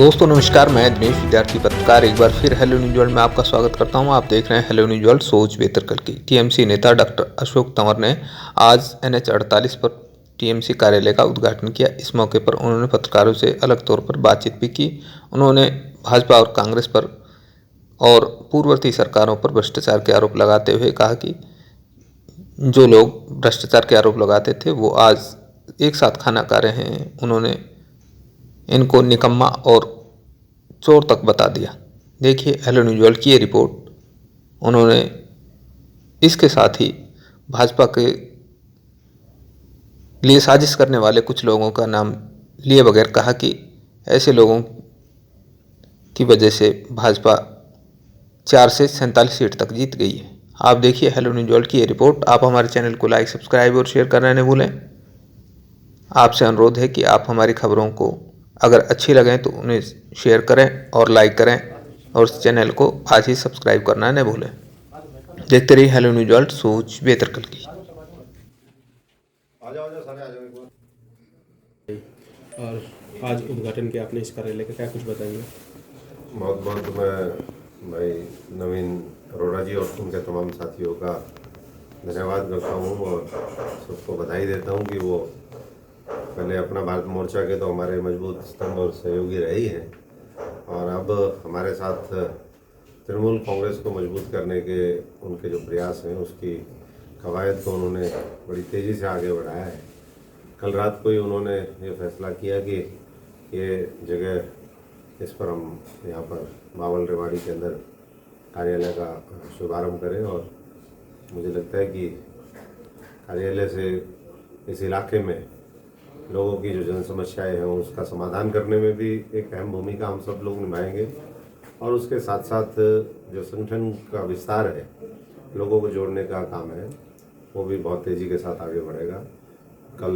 दोस्तों नमस्कार, मैं दिनेश विद्यार्थी पत्रकार एक बार फिर हेलो न्यूज वर्ल्ड में आपका स्वागत करता हूं। आप देख रहे हैं हेलो न्यूज वर्ल्ड सोच बेहतर कल की। टीएमसी नेता डॉक्टर अशोक तंवर ने आज NH 48 पर टीएमसी कार्यालय का उद्घाटन किया। इस मौके पर उन्होंने पत्रकारों से अलग तौर पर बातचीत भी की। उन्होंने भाजपा और कांग्रेस पर और पूर्ववर्ती सरकारों पर भ्रष्टाचार के आरोप लगाते हुए कहा कि जो लोग भ्रष्टाचार के आरोप लगाते थे वो आज एक साथ खाना खा रहे हैं। उन्होंने इनको निकम्मा और चोर तक बता दिया। देखिए हेलो न्यूज वर्ल्ड की ये रिपोर्ट। उन्होंने इसके साथ ही भाजपा के लिए साजिश करने वाले कुछ लोगों का नाम लिए बगैर कहा कि ऐसे लोगों की वजह से भाजपा 4 से 47 सीट तक जीत गई है। आप देखिए हेलो न्यूज वर्ल्ड की ये रिपोर्ट। आप हमारे चैनल को लाइक, सब्सक्राइब और शेयर करना न भूलें। आपसे अनुरोध है कि आप हमारी खबरों को अगर अच्छी लगें तो उन्हें शेयर करें और लाइक करें और इस चैनल को आज ही सब्सक्राइब करना न भूलें। देखते रहिए हेलो न्यूज वर्ल्ड सोच बेहतर कल की। और आज उद्घाटन किया आपने इस कार्यालय का, क्या कुछ बताएंगे? बहुत बहुत मैं भाई नवीन अरोड़ा जी और उनके तमाम साथियों का धन्यवाद करता हूँ और सबको बधाई देता हूँ कि वो पहले अपना भारत मोर्चा के तो हमारे मजबूत स्तंभ और सहयोगी रहे ही हैं और अब हमारे साथ तृणमूल कांग्रेस को मजबूत करने के उनके जो प्रयास हैं उसकी कवायद को उन्होंने बड़ी तेज़ी से आगे बढ़ाया है। कल रात को ही उन्होंने ये फैसला किया कि ये जगह इस पर हम यहाँ पर बावल रेवाड़ी के अंदर कार्यालय का शुभारंभ करें और मुझे लगता है कि कार्यालय से इस इलाके में लोगों की जो जन समस्याएँ हैं उसका समाधान करने में भी एक अहम भूमिका हम सब लोग निभाएंगे और उसके साथ साथ जो संगठन का विस्तार है, लोगों को जोड़ने का काम है, वो भी बहुत तेज़ी के साथ आगे बढ़ेगा। कल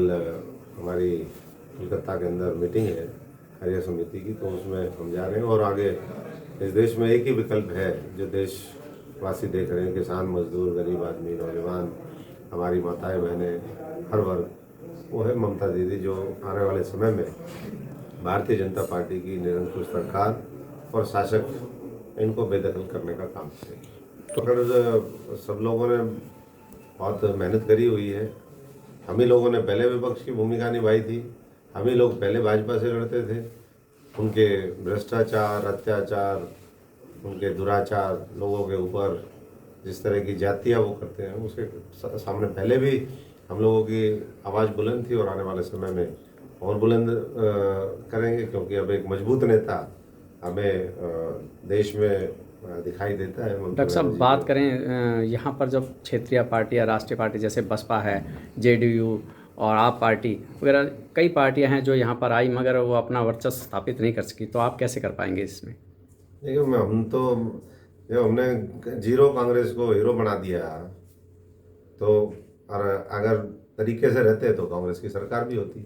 हमारी कोलकाता के अंदर मीटिंग है कार्य समिति की, तो उसमें हम जा रहे हैं और आगे इस देश में एक ही विकल्प है जो देशवासी देख रहे हैं, किसान, मजदूर, गरीब आदमी, नौजवान, हमारी माताएं बहनें, हर वर्ग, वो है ममता दीदी, जो आने वाले समय में भारतीय जनता पार्टी की निरंकुश सरकार और शासक इनको बेदखल करने का काम करेगी। तो अगर सब लोगों ने बहुत मेहनत करी हुई है, हम ही लोगों ने पहले विपक्ष की भूमिका निभाई थी, हम ही लोग पहले भाजपा से लड़ते थे। उनके भ्रष्टाचार, अत्याचार, उनके दुराचार, लोगों के ऊपर जिस तरह की जातियाँ वो करते हैं उसके सामने पहले भी हम लोगों की आवाज़ बुलंद थी और आने वाले समय में और बुलंद करेंगे, क्योंकि अब एक मजबूत नेता हमें देश में दिखाई देता है। डॉक्टर साहब बात करें यहाँ पर जब क्षेत्रीय पार्टी या राष्ट्रीय पार्टी जैसे बसपा है, JDU और आप पार्टी वगैरह कई पार्टियां हैं जो यहाँ पर आई मगर वो अपना वर्चस्व स्थापित नहीं कर सकी, तो आप कैसे कर पाएंगे इसमें? देखिए हम तो जब हमने जीरो कांग्रेस को हीरो बना दिया तो और अगर तरीके से रहते तो कांग्रेस की सरकार भी होती।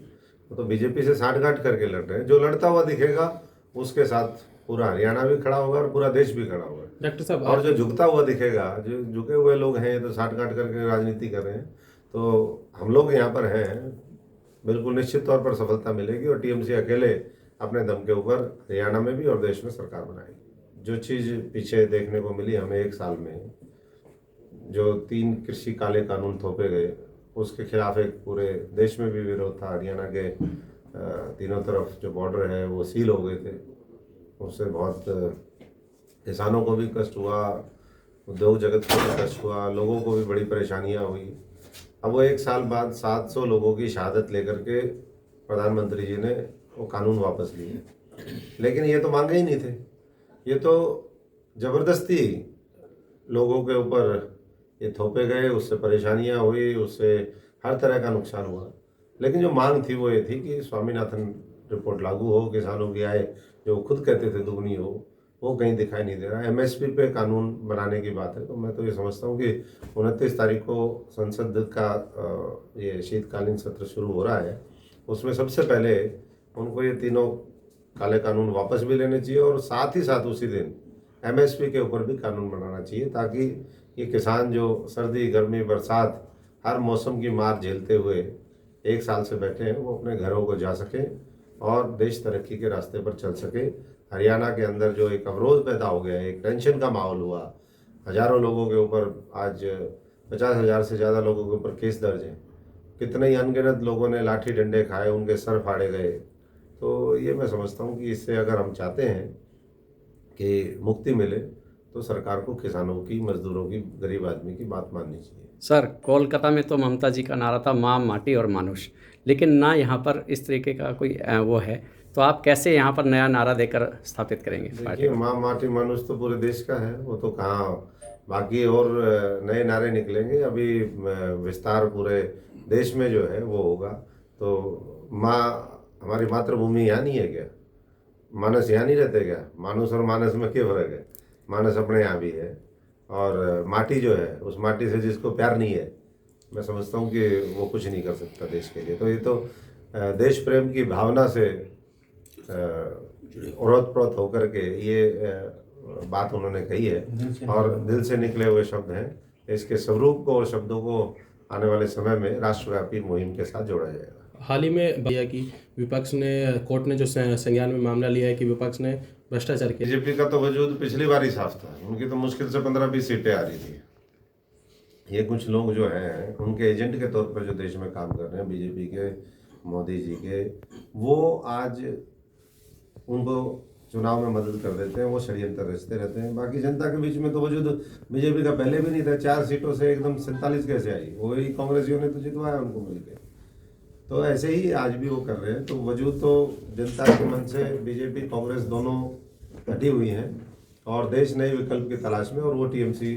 वो तो बीजेपी से साठगांठ करके लड़ रहे हैं। जो लड़ता हुआ दिखेगा उसके साथ पूरा हरियाणा भी खड़ा होगा और पूरा देश भी खड़ा होगा। डॉक्टर साहब और जो झुकता हुआ दिखेगा, जो झुके हुए लोग हैं तो साठगांठ करके राजनीति कर रहे हैं, तो हम लोग यहाँ पर हैं, बिल्कुल निश्चित तौर पर सफलता मिलेगी और टीएमसी अकेले अपने दम के ऊपर हरियाणा में भी और देश में सरकार बनाएगी। जो चीज़ पीछे देखने को मिली हमें एक साल में, जो 3 कृषि काले कानून थोपे गए, उसके खिलाफ एक पूरे देश में भी विरोध था। हरियाणा के तीनों तरफ जो बॉर्डर है वो सील हो गए थे, उससे बहुत किसानों को भी कष्ट हुआ, उद्योग जगत को भी कष्ट हुआ, लोगों को भी बड़ी परेशानियां हुई। अब वो एक साल बाद 700 लोगों की शहादत लेकर के प्रधानमंत्री जी ने वो कानून वापस लिए, लेकिन ये तो मांगे ही नहीं थे। ये तो ज़बरदस्ती लोगों के ऊपर ये थोपे गए, उससे परेशानियां हुई, उससे हर तरह का नुकसान हुआ। लेकिन जो मांग थी वो ये थी कि स्वामीनाथन रिपोर्ट लागू हो, किसानों की आय जो खुद कहते थे दुगनी हो, वो कहीं दिखाई नहीं दे रहा। MSP पे कानून बनाने की बात है, तो मैं तो ये समझता हूँ कि 29 तारीख को संसद का ये शीतकालीन सत्र शुरू हो रहा है, उसमें सबसे पहले उनको ये तीनों काले कानून वापस भी लेने चाहिए और साथ ही साथ उसी दिन MSP के ऊपर भी कानून बनाना चाहिए, ताकि ये किसान जो सर्दी, गर्मी, बरसात हर मौसम की मार झेलते हुए एक साल से बैठे हैं, वो अपने घरों को जा सकें और देश तरक्की के रास्ते पर चल सके। हरियाणा के अंदर जो एक अवरोध पैदा हो गया है, एक टेंशन का माहौल हुआ, हजारों लोगों के ऊपर आज 50,000 से ज़्यादा लोगों के ऊपर केस दर्ज हैं, कितने ही अनगिनत लोगों ने लाठी डंडे खाए, उनके सर फाड़े गए। तो ये मैं समझता हूँ कि इससे अगर हम चाहते हैं कि मुक्ति मिले तो सरकार को किसानों की, मजदूरों की, गरीब आदमी की बात माननी चाहिए। सर, कोलकाता में तो ममता जी का नारा था माँ, माटी और मानुष, लेकिन ना यहाँ पर इस तरीके का कोई वो है, तो आप कैसे यहाँ पर नया नारा देकर स्थापित करेंगे पार्टी देखिए, को? माँ माटी मनुष्य तो पूरे देश का है, वो तो कहाँ बाकी और नए नारे निकलेंगे। अभी विस्तार पूरे देश में जो है वो होगा। तो माँ, हमारी मातृभूमि यहाँ नहीं है क्या? मानस यहाँ नहीं रहते क्या? मानुस और मानस में क्या फर्क है? मानस अपने यहाँ भी है, और माटी जो है, उस माटी से जिसको प्यार नहीं है, मैं समझता हूँ कि वो कुछ नहीं कर सकता देश के लिए। तो ये तो देश प्रेम की भावना से ओतप्रोत होकर के ये बात उन्होंने कही है, और दिल से निकले हुए शब्द हैं। इसके स्वरूप को और शब्दों को आने वाले समय में राष्ट्रव्यापी मुहिम के साथ जोड़ा जाएगा। हाल ही में भैया कि विपक्ष ने, कोर्ट ने जो संज्ञान में मामला लिया है कि विपक्ष ने भ्रष्टाचार किया। बीजेपी का तो वजूद पिछली बार ही साफ था। उनकी तो मुश्किल से 15-20 सीटें आ रही थी। ये कुछ लोग जो हैं, उनके एजेंट के तौर पर जो देश में काम कर रहे हैं, बीजेपी के, मोदी जी के, वो आज उनको चुनाव में मदद कर देते हैं, वो षड्यंत्र रचते रहते हैं। बाकी जनता के बीच में तो वजूद बीजेपी का पहले भी नहीं था। 4 सीटों से एकदम 47 कैसे आई? वही कांग्रेसियों ने तो जितवाया उनको मिलकर। तो ऐसे ही आज भी वो कर रहे हैं। तो वजूद तो जनता के मन से बीजेपी, कांग्रेस दोनों हटी हुई हैं, और देश नए विकल्प की तलाश में, और वो टीएमसी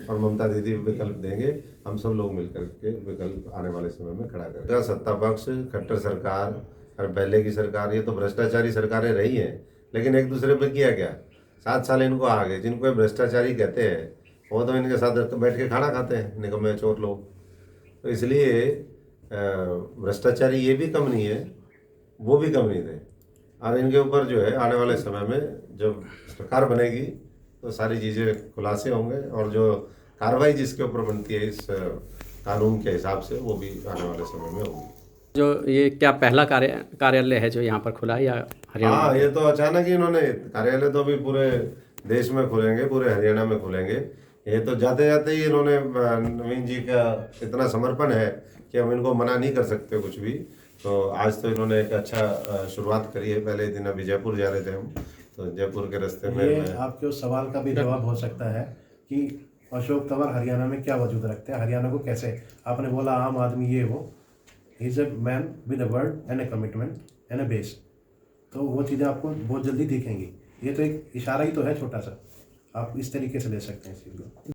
और ममता दीदी विकल्प देंगे। हम सब लोग मिलकर के विकल्प आने वाले समय में खड़ा करेंगे। सत्ता पक्ष, खट्टर सरकार और पहले की सरकार, ये तो भ्रष्टाचारी सरकारें रही हैं, लेकिन एक दूसरे पे किया क्या? 7 साल इनको आ गए। जिनको ये भ्रष्टाचारी कहते हैं, वो तो इनके साथ बैठ के खाना खाते हैं, निकम्मे चोर लोग। तो इसलिए भ्रष्टाचारी ये भी कम नहीं है, वो भी कम नहीं थे। और इनके ऊपर जो है आने वाले समय में जब सरकार बनेगी तो सारी चीज़ें खुलासे होंगे, और जो कार्रवाई जिसके ऊपर बनती है इस कानून के हिसाब से, वो भी आने वाले समय में होगी। जो ये क्या पहला कार्यालय है जो यहाँ पर खुला है, या हरियाणा? हाँ, ये तो अचानक ही इन्होंने, कार्यालय तो अभी पूरे देश में खुलेंगे, पूरे हरियाणा में खुलेंगे। ये तो जाते जाते ही इन्होंने, नवीन जी का इतना समर्पण है कि हम इनको मना नहीं कर सकते कुछ भी। तो आज तो इन्होंने एक अच्छा शुरुआत करी है। पहले दिन अभी जयपुर जा रहे थे हम, तो जयपुर के रास्ते में ये आपके उस सवाल का भी जवाब हो सकता है कि अशोक तंवर हरियाणा में क्या वजूद रखते हैं, हरियाणा को कैसे, आपने बोला आम आदमी ये वो, he is a man with a word and A commitment and A base. तो वो चीज़ें आपको बहुत जल्दी दिखेंगी। ये तो एक इशारा ही तो है छोटा सा, आप इस तरीके से ले सकते हैं इस चीज़ को।